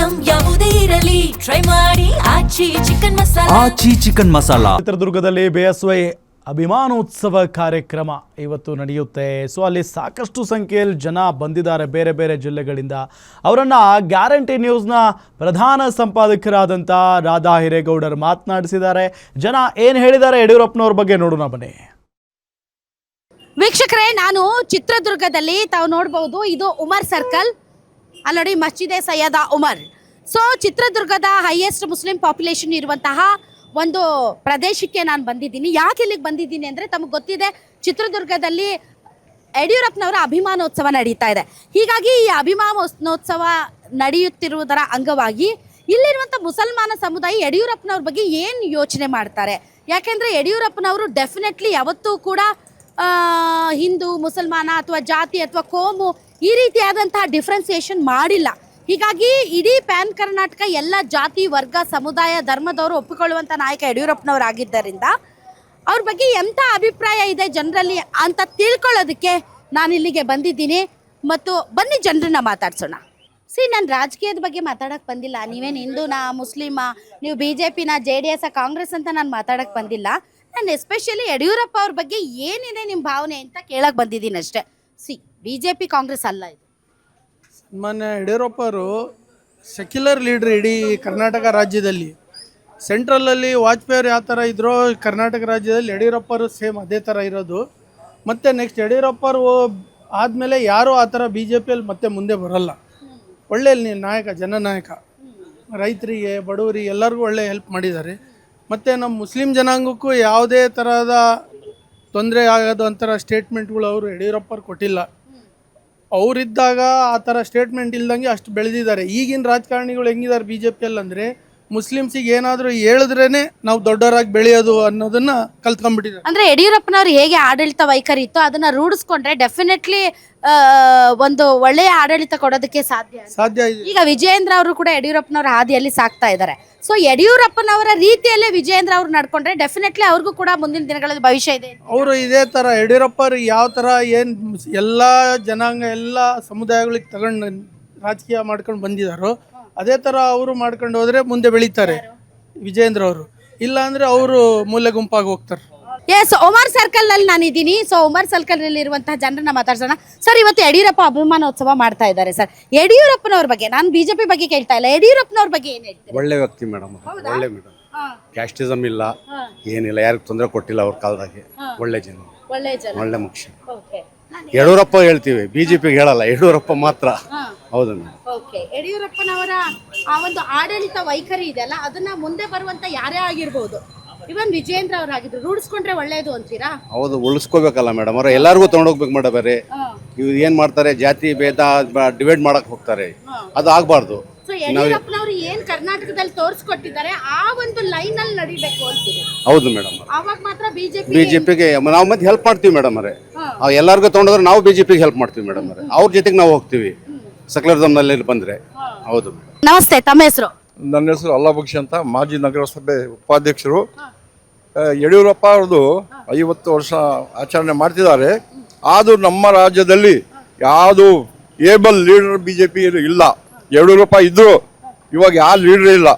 Item ಯಾವುದೇ ಇರಲಿ try ಮಾಡಿ ಆಚಿ ಚಿಕನ್ ಮಸಾಲಾ. ಆಚಿ ಚಿಕನ್ ಮಸಾಲಾ. ಚಿತ್ರದುರ್ಗದಲ್ಲಿ BSY ಅಭಿಮಾನೋತ್ಸವ ಕಾರ್ಯಕ್ರಮ ಇವತ್ತು ನಡೆಯುತ್ತೆ. ಸೊ ಅಲ್ಲಿ ಸಾಕಷ್ಟು ಸಂಖ್ಯೆಯಲ್ಲಿ ಜನ ಬಂದಿದ್ದಾರೆ ಬೇರೆ ಬೇರೆ ಜಿಲ್ಲೆಗಳಿಂದ. ಅವರನ್ನು ಗ್ಯಾರಂಟಿ ನ್ಯೂಸ್ನ ಪ್ರಧಾನ ಸಂಪಾದಕರಾದಂಥ ರಾಧಾ ಹಿರೇಗೌಡರು ಮಾತನಾಡಿಸಿದ್ದಾರೆ. ಜನ ಏನು ಹೇಳಿದ್ದಾರೆ ಯಡಿಯೂರಪ್ಪನವ್ರ ಬಗ್ಗೆ ನೋಡೋಣ ಬನ್ನಿ. ವೀಕ್ಷಕರೇ, ನಾನು ಚಿತ್ರದುರ್ಗದಲ್ಲಿ ತಾವು ನೋಡಬಹುದು, ಇದು ಉಮರ್ ಸರ್ಕಲ್. ಅಲ್ಲಿ ನೋಡಿ ಮಸ್ಜಿದೆ ಸೈಯದ ಉಮರ್. ಸೊ ಚಿತ್ರದುರ್ಗದ ಹೈಯೆಸ್ಟ್ ಮುಸ್ಲಿಂ ಪಾಪ್ಯುಲೇಷನ್ ಇರುವಂತಹ ಒಂದು ಪ್ರದೇಶಕ್ಕೆ ನಾನು ಬಂದಿದ್ದೀನಿ. ಯಾಕೆ ಇಲ್ಲಿಗೆ ಬಂದಿದ್ದೀನಿ ಅಂದರೆ, ತಮಗೆ ಗೊತ್ತಿದೆ ಚಿತ್ರದುರ್ಗದಲ್ಲಿ ಯಡಿಯೂರಪ್ಪನವರ ಅಭಿಮಾನೋತ್ಸವ ನಡೀತಾ ಇದೆ. ಹೀಗಾಗಿ ಈ ಅಭಿಮಾನೋತ್ಸವ ನಡೆಯುತ್ತಿರುವುದರ ಅಂಗವಾಗಿ ಇಲ್ಲಿರುವಂಥ ಮುಸಲ್ಮಾನ ಸಮುದಾಯ ಯಡಿಯೂರಪ್ಪನವ್ರ ಬಗ್ಗೆ ಏನು ಯೋಚನೆ ಮಾಡ್ತಾರೆ. ಯಾಕೆಂದರೆ ಯಡಿಯೂರಪ್ಪನವರು ಡೆಫಿನೆಟ್ಲಿ ಯಾವತ್ತೂ ಕೂಡ ಹಿಂದೂ ಮುಸಲ್ಮಾನ ಅಥವಾ ಜಾತಿ ಅಥವಾ ಕೋಮು ಈ ರೀತಿಯಾದಂತಹ ಡಿಫ್ರೆನ್ಸಿಯೇಷನ್ ಮಾಡಿಲ್ಲ. ಹೀಗಾಗಿ ಇಡೀ ಪ್ಯಾನ್ ಕರ್ನಾಟಕ ಎಲ್ಲ ಜಾತಿ ವರ್ಗ ಸಮುದಾಯ ಧರ್ಮದವರು ಒಪ್ಪಿಕೊಳ್ಳುವಂಥ ನಾಯಕ ಯಡಿಯೂರಪ್ಪನವರಾಗಿದ್ದರಿಂದ ಅವ್ರ ಬಗ್ಗೆ ಎಂಥ ಅಭಿಪ್ರಾಯ ಇದೆ ಜನರಲ್ಲಿ ಅಂತ ತಿಳ್ಕೊಳ್ಳೋದಕ್ಕೆ ನಾನು ಇಲ್ಲಿಗೆ ಬಂದಿದ್ದೀನಿ. ಮತ್ತು ಬನ್ನಿ ಜನರನ್ನ ಮಾತಾಡ್ಸೋಣ. ನಾನು ರಾಜಕೀಯದ ಬಗ್ಗೆ ಮಾತಾಡೋಕ್ಕೆ ಬಂದಿಲ್ಲ. ನೀವೇನು ಹಿಂದೂನಾ ಮುಸ್ಲಿಮಾ, ನೀವು BJPನ JDS ಕಾಂಗ್ರೆಸ್ ಅಂತ ನಾನು ಮಾತಾಡೋಕ್ಕೆ ಬಂದಿಲ್ಲ. ನಾನು ಎಸ್ಪೆಷಲಿ ಯಡಿಯೂರಪ್ಪ ಅವ್ರ ಬಗ್ಗೆ ಏನಿದೆ ನಿಮ್ಮ ಭಾವನೆ ಅಂತ ಕೇಳಕ್ಕೆ ಬಂದಿದ್ದೀನಿ ಅಷ್ಟೇ. BJP ಕಾಂಗ್ರೆಸ್ ಅಲ್ಲ ಇದು. ಸನ್ಮಾನ್ಯ ಯಡಿಯೂರಪ್ಪ ಅವರು ಸೆಕ್ಯುಲರ್ ಲೀಡ್ರ್ ಇಡೀ ಕರ್ನಾಟಕ ರಾಜ್ಯದಲ್ಲಿ. ಸೆಂಟ್ರಲಲ್ಲಿ ವಾಜಪೇಯಿ ಅವರು ಯಾವ ಥರ ಇದ್ರೋ ಕರ್ನಾಟಕ ರಾಜ್ಯದಲ್ಲಿ ಯಡಿಯೂರಪ್ಪ ಅವರು ಸೇಮ್ ಅದೇ ಥರ ಇರೋದು. ಮತ್ತು ನೆಕ್ಸ್ಟ್ ಯಡಿಯೂರಪ್ಪ ಅವರು ಆದಮೇಲೆ ಯಾರೂ ಆ ಥರ BJPಯಲ್ಲಿ ಮತ್ತೆ ಮುಂದೆ ಬರೋಲ್ಲ. ಒಳ್ಳೆ ನಾಯಕ, ಜನನಾಯಕ, ರೈತರಿಗೆ ಬಡವರಿಗೆ ಎಲ್ಲರಿಗೂ ಒಳ್ಳೆ ಹೆಲ್ಪ್ ಮಾಡಿದ್ದಾರೆ. ಮತ್ತು ನಮ್ಮ ಮುಸ್ಲಿಂ ಜನಾಂಗಕ್ಕೂ ಯಾವುದೇ ಥರದ ತೊಂದರೆ ಆಗೋದು ಅಂಥರ ಸ್ಟೇಟ್ಮೆಂಟ್ಗಳು ಅವರು ಯಡಿಯೂರಪ್ಪರು ಕೊಟ್ಟಿಲ್ಲ. ಅವರಿದ್ದಾಗ ಆ ಥರ ಸ್ಟೇಟ್ಮೆಂಟ್ ಇಲ್ದಂಗೆ ಅಷ್ಟು ಬೆಳೆದಿದ್ದಾರೆ. ಈಗಿನ ರಾಜಕಾರಣಿಗಳು ಹೆಂಗಿದ್ದಾರೆ BJPಯಲ್ಲಿ ಅಂದರೆ, ಮುಸ್ಲಿಮ್ಸಿಗೆ ಏನಾದರೂ ಹೇಳಿದ್ರೇ ನಾವು ದೊಡ್ಡವರಾಗಿ ಬೆಳೆಯೋದು ಅನ್ನೋದನ್ನು ಕಲ್ತ್ಕೊಂಡ್ಬಿಟ್ಟಿದ್ದಾರೆ. ಅಂದರೆ ಯಡಿಯೂರಪ್ಪನವ್ರು ಹೇಗೆ ಆಡಳಿತ ವೈಖರಿ ಇತ್ತು ಅದನ್ನು ರೂಢಿಸ್ಕೊಂಡ್ರೆ ಡೆಫಿನೆಟ್ಲಿ ಒಂದು ಒಳ್ಳೆಯ ಆಡಳಿತ ಕೊಡೋದಕ್ಕೆ ಸಾಧ್ಯ ಇದೆ. ಈಗ ವಿಜಯೇಂದ್ರ ಅವರು ಕೂಡ ಯಡಿಯೂರಪ್ಪನವರ ಹಾದಿಯಲ್ಲಿ ಸಾಕ್ತಾ ಇದ್ದಾರೆ. ಸೊ ಯಡಿಯೂರಪ್ಪನವರ ರೀತಿಯಲ್ಲೇ ವಿಜಯೇಂದ್ರ ಅವ್ರು ನಡ್ಕೊಂಡ್ರೆ ಡೆಫಿನೆಟ್ಲಿ ಅವ್ರಿಗೂ ಕೂಡ ಮುಂದಿನ ದಿನಗಳಲ್ಲಿ ಭವಿಷ್ಯ ಇದೆ. ಅವರು ಇದೇ ಥರ ಯಡಿಯೂರಪ್ಪರು ಯಾವ ಥರ ಏನು ಎಲ್ಲ ಜನಾಂಗ ಎಲ್ಲ ಸಮುದಾಯಗಳಿಗೆ ತಗೊಂಡು ರಾಜಕೀಯ ಮಾಡ್ಕೊಂಡು ಬಂದಿದ್ದಾರೋ ಅದೇ ಥರ ಅವರು ಮಾಡ್ಕೊಂಡು ಹೋದರೆ ಮುಂದೆ ಬೆಳೀತಾರೆ ವಿಜಯೇಂದ್ರ ಅವರು. ಇಲ್ಲ ಅಂದರೆ ಅವರು ಮೂಲೆ ಗುಂಪಾಗಿ ಹೋಗ್ತಾರೆ. ಎಸ್, ಉಮರ್ ಸರ್ಕಲ್ ನಲ್ಲಿ ನಾನಿದ್ದೀನಿ. ಸೊ ಉಮರ್ ಸರ್ಕಲ್ ನಲ್ಲಿ ಇರುವಂತಹ ಜನರನ್ನ ಮಾತಾಡ್ಸೋಣ. ಸರ್, ಇವತ್ತು ಯಡಿಯೂರಪ್ಪ ಅಭಿಮಾನೋತ್ಸವ ಮಾಡ್ತಾ ಇದ್ದಾರೆ. ಸರ್, ಯಡಿಯೂರಪ್ಪನವ್ರ ಬಗ್ಗೆ, ನಾನು BJP ಬಗ್ಗೆ ಕೇಳ್ತಾ ಇಲ್ಲ, ಯಡಿಯೂರಪ್ಪನವ್ರ ಬಗ್ಗೆ ಏನು ಹೇಳ್ತೀರಿ? ಒಳ್ಳೆ ವ್ಯಕ್ತಿ ಮೇಡಮ್, ಒಳ್ಳೆ ಮೇಡಮ್. ಕ್ಯಾಸ್ಟಿಸಮ್ ಇಲ್ಲ, ಏನಿಲ್ಲ, ಯಾರಿಗೂ ತೊಂದರೆ ಕೊಟ್ಟಿಲ್ಲ ಅವ್ರ ಕಾಲದಾಗೆ. ಒಳ್ಳೆ ಜನ, ಒಳ್ಳೆ ಮುಖ್ಯ. ಯಡಿಯೂರಪ್ಪ ಹೇಳ್ತೀವಿ, BJPಗೆ ಹೇಳಲ್ಲ, ಯಡಿಯೂರಪ್ಪ ಮಾತ್ರ. ಹೌದು ಮೇಡಮ್. ಯಡಿಯೂರಪ್ಪನವರ ಆ ಒಂದು ಆಡಳಿತ ವೈಖರಿ ಇದೆಯಲ್ಲ, ಅದನ್ನ ಮುಂದೆ ಬರುವಂತ ಯಾರೇ ಆಗಿರ್ಬೋದು, ಇವನ್ ವಿಜಯೇಂದ್ರ ಅವರಾಗಿದ್ರು, ರೂಢಿಸ್ಕೊಂಡ್ರೆ ಒಳ್ಳೇದು ಅಂತೀರಾ? ಹೌದು, ಉಳಿಸ್ಕೋಬೇಕಲ್ಲ ಮೇಡಮ್. ಅವ್ರ ಎಲ್ಲಾರ್ಗು ತಗೊಂಡೋಗ್ಬೇಕು ಮೇಡಮ್. ಬೇರೆ ಇವ್ರು ಏನ್ ಮಾಡ್ತಾರೆ, ಜಾತಿ ಭೇದ ಡಿವೈಡ್ ಮಾಡಕ್ ಹೋಗ್ತಾರೆ. ಅದು ಆಗ್ಬಾರ್ದು. ಯಡಿಯೂರಪ್ಪನವರು ಏನ್ ಕರ್ನಾಟಕದಲ್ಲಿ ತೋರಿಸ್ಕೊಟ್ಟಿದ್ದಾರೆ ಆ ಒಂದು ಲೈನ್ ಅಲ್ಲಿ ನಡಿಬೇಕು ಅಂತೀರಿ? ಹೌದು ಮೇಡಮ್. ಅವಾಗ ಮಾತ್ರ BJPಗೆ ನಾವು ಮತ್ತೆ ಹೆಲ್ಪ್ ಮಾಡ್ತೀವಿ ಮೇಡಮ್. ಎಲ್ಲಾರ್ಗು ತಗೊಂಡೋದ್ರೆ ನಾವು BJPಗೆ ಹೆಲ್ಪ್ ಮಾಡ್ತೀವಿ ಮೇಡಮ್. ಅವ್ರ ಜೊತೆಗೆ ನಾವು ಹೋಗ್ತೀವಿ ಸೆಕ್ಯುಲರಿಸಂನಲ್ಲಿ ಬಂದ್ರೆ. ಹೌದು. ನಮಸ್ತೆ, ತಮ್ಮ ಹೆಸರು? ನನ್ನ ಹೆಸರು ಅಲ್ಲಾ ಬಕ್ಷಿ ಅಂತ, ಮಾಜಿ ನಗರಸಭೆ ಉಪಾಧ್ಯಕ್ಷರು. ಯಡಿಯೂರಪ್ಪ ಅವ್ರದ್ದು 50 ವರ್ಷ ಆಚರಣೆ ಮಾಡ್ತಿದ್ದಾರೆ. ಆದರೂ ನಮ್ಮ ರಾಜ್ಯದಲ್ಲಿ ಯಾವುದು ಏಬಲ್ ಲೀಡರ್ BJP ಇಲ್ಲ. ಯಡಿಯೂರಪ್ಪ ಇದ್ರು, ಇವಾಗ ಯಾವ ಲೀಡರ್ ಇಲ್ಲ.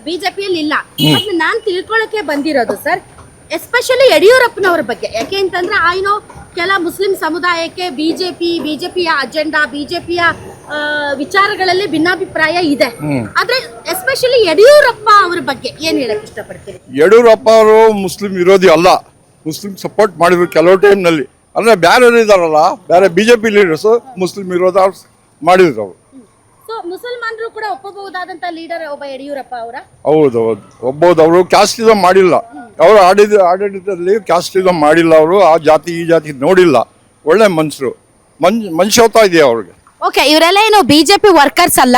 BJPಯಲ್ಲಿ ಇಲ್ಲ. ನಾನು ತಿಳ್ಕೊಳ್ಳಕ್ಕೆ ಬಂದಿರೋದು ಸರ್, ಎಸ್ಪೆಷಲಿ ಯಡಿಯೂರಪ್ಪನವ್ರ ಬಗ್ಗೆ. ಯಾಕೆ ಅಂತಂದ್ರೆ ಕೆಲ ಮುಸ್ಲಿಂ ಸಮುದಾಯಕ್ಕೆ ಬಿಜೆಪಿಯ ಅಜೆಂಡಾ, BJPಯ ವಿಚಾರಗಳಲ್ಲಿ ಭಿನ್ನಾಭಿಪ್ರಾಯ ಇದೆ. ಆದ್ರೆ ಎಸ್ಪೆಷಲಿ ಯಡಿಯೂರಪ್ಪ ಅವ್ರ ಬಗ್ಗೆ ಏನ್ ಹೇಳಕ್ ಇಷ್ಟಪಡ್ತೀರಿ? ಯಡಿಯೂರಪ್ಪ ಅವರು ಮುಸ್ಲಿಂ ವಿರೋಧಿ ಅಲ್ಲ, ಮುಸ್ಲಿಂ ಸಪೋರ್ಟ್ ಮಾಡಿದ್ರು ಕೆಲವು ಟೈಮ್ನಲ್ಲಿ. ಅಂದ್ರೆ ಬೇರೆ ಇದಾರಲ್ಲ, ಬೇರೆ BJP ಲೀಡರ್ಸ್ ಮುಸ್ಲಿಂ ವಿರೋಧ ಮಾಡಿದ್ರು ಅವರು. ಸೊ ಮುಸಲ್ಮಾನರು ಕೂಡ ಒಪ್ಪಬಹುದಾದಂತ ಲೀಡರ್ ಒಬ್ಬ ಯಡಿಯೂರಪ್ಪ ಅವರ. ಹೌದು, ಒಬ್ಬದು. ಅವರು ಕ್ಯಾಸ್ಟಿಸಮ್ ಮಾಡಿಲ್ಲ. ಅವರು ಆಡಳಿತದಲ್ಲಿ ಕ್ಯಾಸ್ಟಿಸಮ್ ಮಾಡಿಲ್ಲ. ಅವರು ಆ ಜಾತಿ ಈ ಜಾತಿ ನೋಡಿಲ್ಲ. ಒಳ್ಳೆ ಮನುಷ್ಯರು, ಮನುಷ್ಯತ್ವ ಇದೆಯಾ ಅವ್ರಿಗೆ. ಓಕೆ, ಇವರೆಲ್ಲ ಏನು BJP ವರ್ಕರ್ಸ್ ಅಲ್ಲ.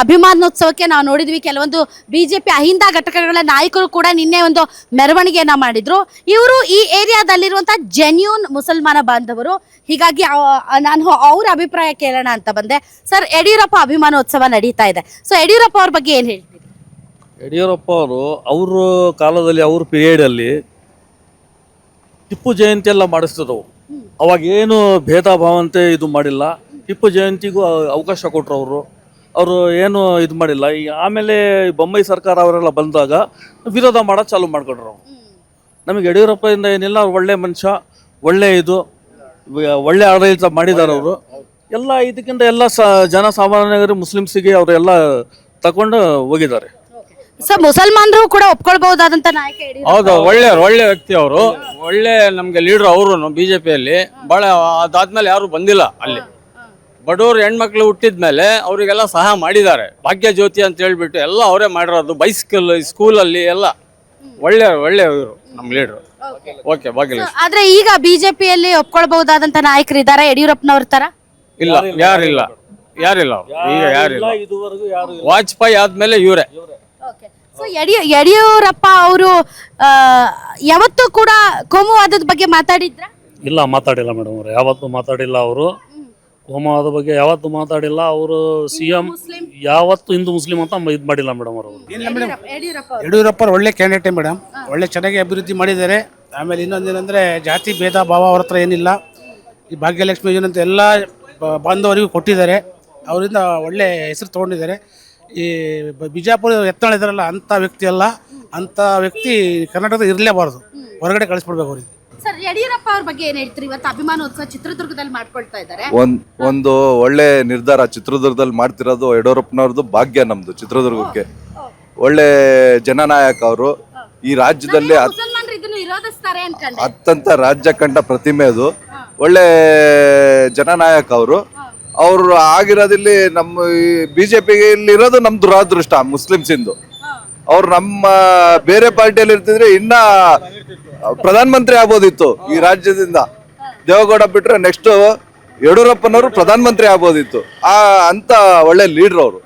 ಅಭಿಮಾನೋತ್ಸವಕ್ಕೆ ನಾವು ನೋಡಿದ್ವಿ, ಕೆಲವೊಂದು BJP ಅಹಿಂದ ಘಟಕಗಳ ನಾಯಕರು ಕೂಡ ನಿನ್ನೆ ಒಂದು ಮೆರವಣಿಗೆಯನ್ನ ಮಾಡಿದ್ರು. ಇವರು ಈ ಏರಿಯಾದಲ್ಲಿರುವಂತಹ ಜೆನ್ಯೂನ್ ಮುಸಲ್ಮಾನ ಬಾಂಧವರು. ಹೀಗಾಗಿ ನಾನು ಅವ್ರ ಅಭಿಪ್ರಾಯ ಕೇಳೋಣ ಅಂತ ಬಂದೆ. ಸರ್, ಯಡಿಯೂರಪ್ಪ ಅಭಿಮಾನೋತ್ಸವ ನಡೀತಾ ಇದೆ. ಸೊ ಯಡಿಯೂರಪ್ಪ ಅವ್ರ ಬಗ್ಗೆ ಏನು ಹೇಳ್ತೀರಿ? ಯಡಿಯೂರಪ್ಪ ಅವರು ಅವ್ರ ಕಾಲದಲ್ಲಿ, ಅವ್ರ ಪೀರಿಯಡಲ್ಲಿ ಟಿಪ್ಪು ಜಯಂತಿ ಎಲ್ಲ ಮಾಡಿಸ್ತದವು. ಅವಾಗ ಏನು ಭೇದ ಭಾವ ಅಂತ ಇದು ಮಾಡಿಲ್ಲ. ಟಿಪ್ಪು ಜಯಂತಿಗೂ ಅವಕಾಶ ಕೊಟ್ಟರು ಅವರು. ಅವರು ಏನು ಇದು ಮಾಡಿಲ್ಲ. ಈ ಆಮೇಲೆ ಬೊಂಬೈ ಸರ್ಕಾರ ಅವರೆಲ್ಲ ಬಂದಾಗ ವಿರೋಧ ಮಾಡೋದು ಚಾಲೂ ಮಾಡ್ಕೊಂಡ್ರು ಅವ್ರು. ನಮಗೆ ಯಡಿಯೂರಪ್ಪದಿಂದ ಏನಿಲ್ಲ, ಅವ್ರು ಒಳ್ಳೆ ಮನುಷ್ಯ, ಒಳ್ಳೆ ಇದು ಒಳ್ಳೆ ಆಡಳಿತ ಮಾಡಿದ್ದಾರೆ ಅವರು. ಎಲ್ಲ ಇದಕ್ಕಿಂತ ಎಲ್ಲ ಜನಸಾಮಾನ್ಯರು ಮುಸ್ಲಿಮ್ಸಿಗೆ ಅವರೆಲ್ಲ ತಗೊಂಡು ಹೋಗಿದ್ದಾರೆ. ಸೊ ಮುಸಲ್ಮಾನರು ಕೂಡ ಒಪ್ಕೊಳ್ಬಹುದಾದಂತ ನಾಯಕ ಯಡಿಯೂರಪ್ಪ. ಹೌದು, ಒಳ್ಳೆ ವ್ಯಕ್ತಿ ಅವರು, ಒಳ್ಳೆ ನಮ್ಗೆ ಲೀಡರ್ ಅವರು ಬಿಜೆಪಿಯಲ್ಲಿ. ಬಹಳ ಅದಾದ್ಮೇಲೆ ಯಾರು ಬಂದಿಲ್ಲ ಅಲ್ಲಿ. ಬಡವರು ಹೆಣ್ಮಕ್ಳು ಹುಟ್ಟಿದ್ಮೇಲೆ ಅವರಿಗೆಲ್ಲ ಸಹಾಯ ಮಾಡಿದ್ದಾರೆ. ಭಾಗ್ಯ ಜ್ಯೋತಿ ಅಂತ ಹೇಳ್ಬಿಟ್ಟು ಎಲ್ಲ ಅವರೇ ಮಾಡಿರೋದು. ಬೈಸಿಕಲ್ ಸ್ಕೂಲಲ್ಲಿ ಎಲ್ಲ ಒಳ್ಳೆ ಇವರು ನಮ್ಮ ಲೀಡರ್. ಓಕೆ, ಭಾಗ್ಯಲಕ್ಷ್ಮಿ. ಆದ್ರೆ ಈಗ ಬಿಜೆಪಿಯಲ್ಲಿ ಒಪ್ಕೊಳ್ಬಹುದಾದಂತ ನಾಯಕರು ಇದಾರೆ ಯಡಿಯೂರಪ್ಪನವ್ರ ತರ? ಇಲ್ಲ, ಯಾರಿಲ್ಲ ಈಗ ಯಾರಿಲ್ಲ. ಇದುವರೆಗೂ ಯಾರು ವಾಜಪೇಯಿ ಆದ್ಮೇಲೆ ಇವರೇ. ಸೊ ಯಡಿಯೂರಪ್ಪ ಅವರು ಯಾವತ್ತೂ ಕೂಡ ಕೋಮುವಾದದ ಬಗ್ಗೆ ಮಾತಾಡಿದ್ರ? ಇಲ್ಲ, ಮಾತಾಡಿಲ್ಲ ಮೇಡಮ್ ಅವರು, ಯಾವತ್ತೂ ಮಾತಾಡಿಲ್ಲ. ಅವರು ಕೋಮುವಾದ ಬಗ್ಗೆ ಯಾವತ್ತೂ ಮಾತಾಡಿಲ್ಲ. ಅವರು CM ಯಾವತ್ತು ಹಿಂದೂ ಮುಸ್ಲಿಂ ಅಂತ ಇದು ಮಾಡಿಲ್ಲ ಮೇಡಮ್ ಅವರು. ಯಡಿಯೂರಪ್ಪ ಒಳ್ಳೆ ಕ್ಯಾಂಡಿಡೇಟ್ ಮೇಡಮ್, ಒಳ್ಳೆ ಚೆನ್ನಾಗಿ ಅಭಿವೃದ್ಧಿ ಮಾಡಿದ್ದಾರೆ. ಆಮೇಲೆ ಇನ್ನೊಂದೇನೆಂದರೆ ಜಾತಿ ಭೇದ ಭಾವ ಅವ್ರ ಹತ್ರ ಏನಿಲ್ಲ. ಈ ಭಾಗ್ಯಲಕ್ಷ್ಮಿ ಯೋಜನೆ ಅಂತ ಎಲ್ಲ ಬಾಂಧವರಿಗೂ ಕೊಟ್ಟಿದ್ದಾರೆ. ಅವರಿಂದ ಒಳ್ಳೆ ಹೆಸರು ತೊಗೊಂಡಿದ್ದಾರೆ. ಈ ಬಿಜಾಪುರ ಯತ್ನಾಳ್ ಇದ್ದಾರಲ್ಲ, ಅಂಥ ವ್ಯಕ್ತಿ ಅಲ್ಲ. ಅಂಥ ವ್ಯಕ್ತಿ ಕರ್ನಾಟಕದಲ್ಲಿ ಇರಲೇಬಾರ್ದು, ಹೊರಗಡೆ ಕಳಿಸ್ಬಿಡ್ಬೇಕು ಅವ್ರಿಗೆ. ಸರ್, ಯಡಿಯೂರಪ್ಪ ಅವ್ರ ಬಗ್ಗೆ ಏನ್ ಹೇಳ್ತೀರಿ? ಇವತ್ತು ಅಭಿಮಾನೋತ್ಸವ ಚಿತ್ರದುರ್ಗದಲ್ಲಿ ಮಾಡ್ಕೊಳ್ತಾ ಇದ್ದಾರೆ. ಒಂದು ಒಳ್ಳೆ ನಿರ್ಧಾರ ಚಿತ್ರದುರ್ಗದಲ್ಲಿ ಮಾಡ್ತಿರೋದು ಯಡಿಯೂರಪ್ಪನವ್ರದ್ದು ಭಾಗ್ಯ. ನಮ್ದು ಚಿತ್ರದುರ್ಗಕ್ಕೆ ಒಳ್ಳೆ ಜನನಾಯಕ ಅವರು. ಈ ರಾಜ್ಯದಲ್ಲಿ ಮುಸಲ್ಮಾನರು ಇದನ್ನು ವಿರೋಧಿಸ್ತಾರೆ ಅನ್ಕೊಂಡೆ. ಅತ್ಯಂತ ರಾಜ್ಯ ಕಂಡ ಪ್ರತಿಮೆ ಅದು. ಒಳ್ಳೆ ಜನನಾಯಕ ಅವರು. ಅವರು ಆಗಿರೋದಿಲ್ಲಿ ನಮ್ಮ ಬಿಜೆಪಿಗೆ ಇಲ್ಲಿರೋದು ನಮ್ ದುರಾದೃಷ್ಟ ಮುಸ್ಲಿಮ್ಸಿಂದು. ಅವ್ರು ನಮ್ಮ ಬೇರೆ ಪಾರ್ಟಿಯಲ್ಲಿ ಇರ್ತಿದ್ರೆ ಇನ್ನ ಪ್ರಧಾನಮಂತ್ರಿ ಆಗ್ಬೋದಿತ್ತು ಈ ರಾಜ್ಯದಿಂದ. ದೇವೇಗೌಡ ಬಿಟ್ರೆ ನೆಕ್ಸ್ಟ್ ಯಡಿಯೂರಪ್ಪನವರು ಪ್ರಧಾನಮಂತ್ರಿ ಆಗ್ಬೋದಿತ್ತು. ಅಂತ ಒಳ್ಳೆ ಲೀಡರ್ ಅವರು.